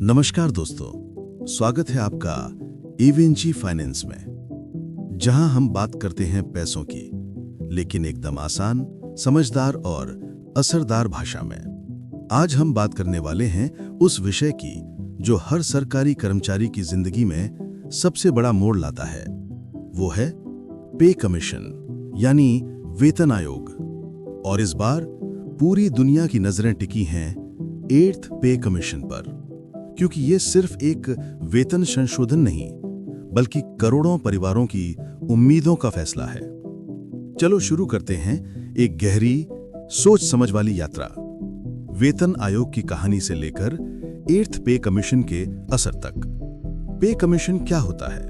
नमस्कार दोस्तों, स्वागत है आपका एविंची फाइनेंस में, जहां हम बात करते हैं पैसों की, लेकिन एकदम आसान, समझदार और असरदार भाषा में। आज हम बात करने वाले हैं उस विषय की जो हर सरकारी कर्मचारी की जिंदगी में सबसे बड़ा मोड़ लाता है। वो है पे कमीशन, यानी वेतन आयोग। और इस बार पूरी दुनिया की नजरें टिकी हैं 8th पे कमीशन पर, क्योंकि ये सिर्फ एक वेतन संशोधन नहीं, बल्कि करोड़ों परिवारों की उम्मीदों का फैसला है। चलो शुरू करते हैं एक गहरी, सोच समझ वाली यात्रा, वेतन आयोग की कहानी से लेकर 8th पे कमीशन के असर तक। पे कमीशन क्या होता है?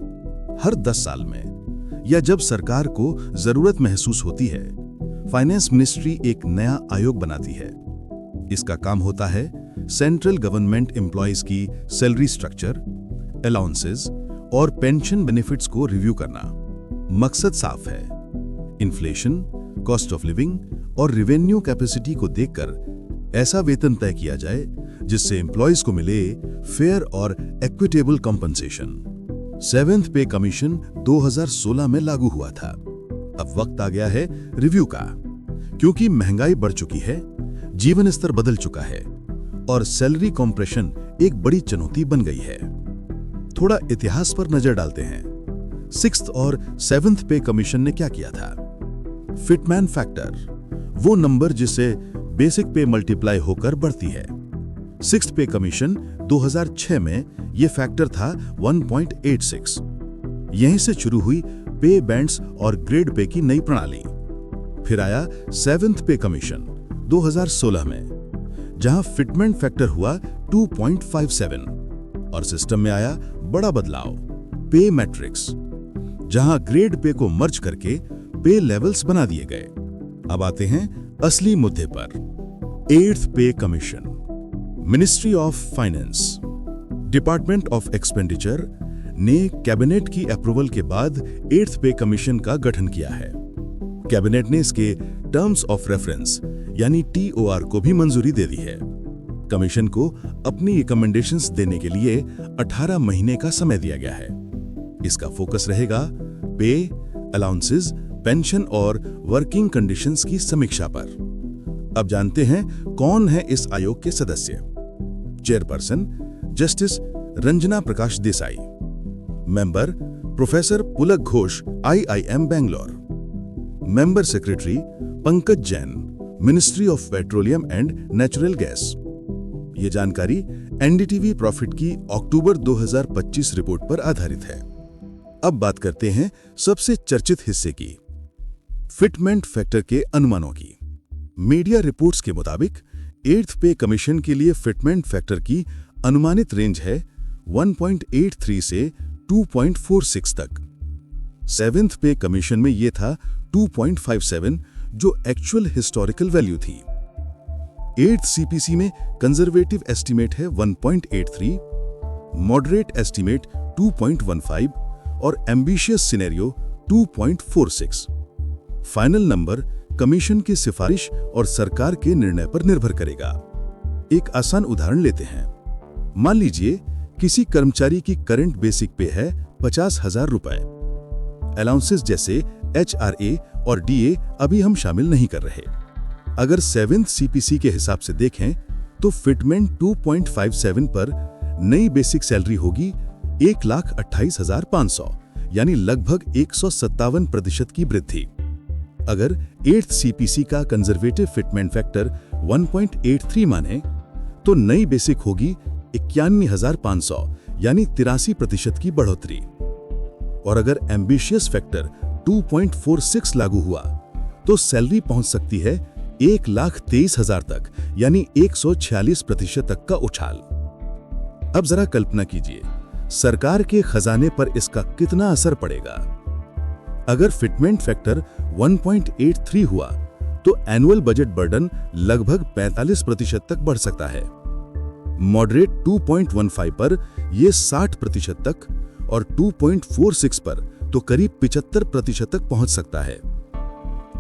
हर 10 साल में या जब सरकार को जरूरत महसूस होती है, फाइनेंस मिनिस्ट्री एक नया आयोग बनाती है। इसका काम होता है सेंट्रल गवर्नमेंट एम्प्लॉयज की सैलरी स्ट्रक्चर, अलाउंसेस और पेंशन बेनिफिट्स को रिव्यू करना। मकसद साफ है, इन्फ्लेशन, कॉस्ट ऑफ लिविंग और रेवेन्यू कैपेसिटी को देखकर ऐसा वेतन तय किया जाए जिससे एम्प्लॉयज को मिले फेयर और इक्विटेबल कॉम्पनसेशन। 7th पे कमीशन 2016 में लागू हुआ था। अब वक्त आ गया है रिव्यू का, क्योंकि महंगाई बढ़ चुकी है, जीवन स्तर बदल चुका है और सैलरी कॉम्प्रेशन एक बड़ी चुनौती बन गई है। थोड़ा इतिहास पर नजर डालते हैं। 6th और 7th पे कमीशन ने क्या किया था? फिटमैन फैक्टर, वो नंबर जिससे बेसिक पे मल्टीप्लाई होकर बढ़ती है। 6th पे कमीशन 2006 में ये फैक्टर था 1.86। यहीं से शुरू हुई पे बैंड्स और ग्रेड पे की नई प्रणाली। फिर आया 7th पे कमीशन 2016 में, जहां फिटमेंट फैक्टर हुआ 2.57 और सिस्टम में आया बड़ा बदलाव, पे मैट्रिक्स, जहां ग्रेड पे को मर्ज करके पे लेवल्स बना दिए गए। अब आते हैं असली मुद्दे पर। 8th पे commission. Ministry of finance, department of expenditure ने कैबिनेट की अप्रूवल के बाद 8th पे कमीशन का गठन किया है। कैबिनेट ने इसके टर्म्स ऑफ रेफरेंस यानी TOR को भी मंजूरी दे दी है। कमीशन को अपनी रिकमेंडेशंस देने के लिए 18 महीने का समय दिया गया है। इसका फोकस रहेगा पे, अलाउंसेस, पेंशन और वर्किंग कंडीशंस की समीक्षा पर। अब जानते हैं कौन है इस आयोग के सदस्य। Chairperson justice Ranjana Prakash Desai, member professor Pulak Ghosh, IIM Bangalore, member secretary Pankaj Jain, ministry of petroleum and natural gas. ये जानकारी NDTV प्रॉफिट की अक्टूबर 2025 रिपोर्ट पर आधारित है। अब बात करते हैं सबसे चर्चित हिस्से की, फिटमेंट फैक्टर के अनुमानों की। मीडिया रिपोर्ट्स के मुताबिक 8th पे कमीशन के लिए फिटमेंट फैक्टर की अनुमानित रेंज है 1.83 से 2.46 तक। 7th पे कमीशन में यह था 2.57, जो एक्चुअल हिस्टोरिकल वैल्यू थी। 8th CPC में कंजर्वेटिव एस्टीमेट है 1.83, मॉडरेट एस्टीमेट 2.15 और ambitious scenario 2.46। Final number commission की सिफारिश और सरकार के निर्णय पर निर्भर करेगा। एक आसान उदाहरण लेते हैं। मान लीजिए किसी कर्मचारी की करंट बेसिक पे है 50,000 रुपए। अलाउंसेस जैसे HRA और DA अभी हम शामिल नहीं कर रहे। अगर 7th CPC के हिसाब से देखें तो फिटमेंट 2.57 पर नई बेसिक सैलरी होगी 1,28,500, यानी लगभग 157% की वृद्धि। अगर 8th CPC का कंजर्वेटिव फिटमेंट फैक्टर 1.83 माने तो नई बेसिक होगी 91,500, यानी 83% की बढ़ोतरी। और अगर एम्बिशियस फैक्टर 2.46 लागू हुआ तो सैलरी पहुंच सकती है 1,23,000 तक, यानी 146% तक का उछाल। अब जरा कल्पना कीजिए, सरकार के खजाने पर इसका कितना असर पड़ेगा। अगर फिटमेंट फैक्टर 1.83 हुआ तो एनुअल बजट बर्डन लगभग 45% तक बढ़ सकता है। मॉडरेट 2.15 पर यह 60% तक और 2.46 पर तो करीब 75% तक पहुंच सकता है।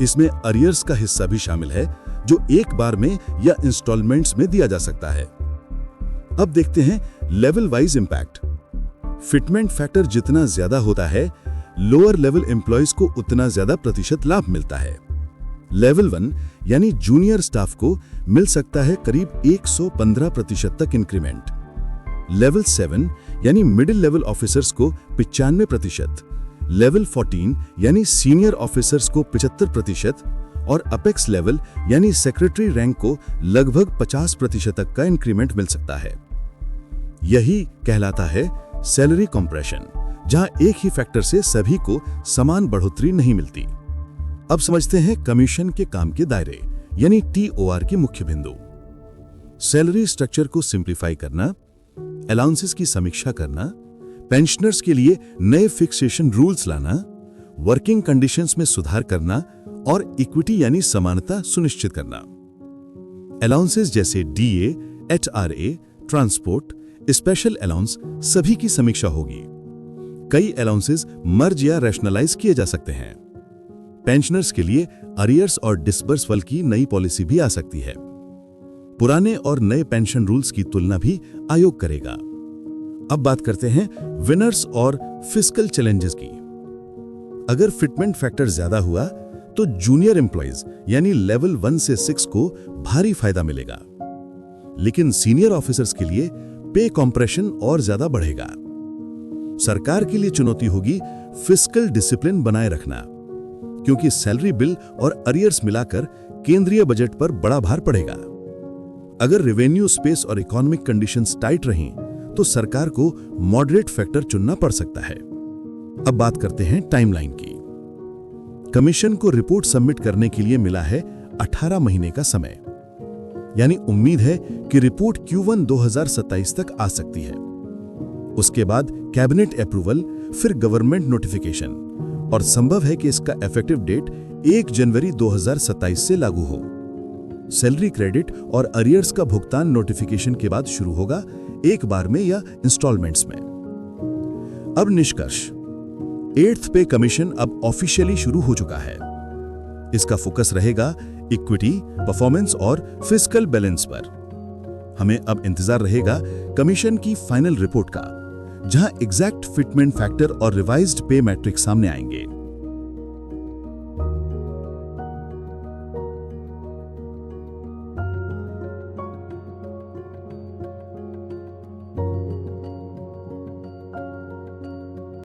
इसमें अरियर्स का हिस्सा भी शामिल है, जो एक बार में या इंस्टॉलमेंट्स में दिया जा सकता है। अब देखते हैं level wise impact. Fitment factor जितना ज्यादा होता है, लोअर लेवल एम्प्लॉयज को उतना ज्यादा प्रतिशत लाभ मिलता है। लेवल 1 यानी जूनियर स्टाफ को मिल सकता है करीब 115% तक इंक्रीमेंट। लेवल 7 यानी मिडिल लेवल ऑफिसर्स को 95%, लेवल 14 यानी सीनियर ऑफिसर्स को 75% और अपेक्स लेवल यानी सेक्रेटरी रैंक को लगभग 50% तक का इंक्रीमेंट मिल सकता है। यही कहलाता है सैलरी कंप्रेशन, जहां एक ही फैक्टर से सभी को समान बढ़ोतरी नहीं मिलती। अब समझते हैं कमीशन के काम के दायरे यानी TOR के मुख्य बिंदु। सैलरी स्ट्रक्चर को सिंप्लीफाई करना, अलाउंसेस की समीक्षा करना, पेंशनर्स के लिए नए फिक्सेशन रूल्स लाना, वर्किंग कंडीशंस में सुधार करना और इक्विटी यानी समानता सुनिश्चित करना। अलाउंसेस जैसे DA, HRA, transport, special allowance सभी की समीक्षा होगी। कई अलाउंसेस मर्ज या रैशनलाइज किए जा सकते हैं। पेंशनर्स के लिए अरियर्स और डिसबर्सवल की नई पॉलिसी भी आ सकती है। पुराने और नए पेंशन रूल्स की तुलना भी आयोग करेगा। अब बात करते हैं विनर्स और फिस्कल चैलेंजेस की। अगर फिटमेंट फैक्टर ज्यादा हुआ तो जूनियर एम्प्लॉयज यानी लेवल 1 से 6 को भारी फायदा मिलेगा, लेकिन सीनियर ऑफिसर्स के लिए पे कॉम्प्रेशन और ज्यादा बढ़ेगा। सरकार के लिए चुनौती होगी फिस्कल डिसिप्लिन बनाए रखना, क्योंकि सैलरी बिल और अरियर्स मिलाकर केंद्रीय बजट पर बड़ा भार पड़ेगा। अगर रेवेन्यू स्पेस और इकोनॉमिक कंडीशंस टाइट रहें तो सरकार को मॉडरेट फैक्टर चुनना पड़ सकता है। अब बात करते हैं टाइमलाइन की। कमीशन को रिपोर्ट सबमिट करने के लिए मिला है 18 महीने का समय, यानी उम्मीद है कि रिपोर्ट Q1 2027 तक आ सकती है। उसके बाद कैबिनेट अप्रूवल, फिर गवर्नमेंट नोटिफिकेशन और संभव है कि इसका इफेक्टिव डेट 1 जनवरी 2027 से लागू हो। सैलरी क्रेडिट और अरियर्स का भुगतान नोटिफिकेशन के बाद शुरू होगा, एक बार में या इंस्टॉलमेंट्स में। अब निष्कर्ष, 8th पे कमीशन अब ऑफिशियली शुरू हो चुका है। इसका फोकस रहेगा इक्विटी, परफॉर्मेंस और फिस्कल बैलेंस पर। हमें अब इंतजार रहेगा कमीशन की फाइनल रिपोर्ट का, जहां एग्जैक्ट फिटमेंट फैक्टर और रिवाइज्ड पे मैट्रिक्स सामने आएंगे।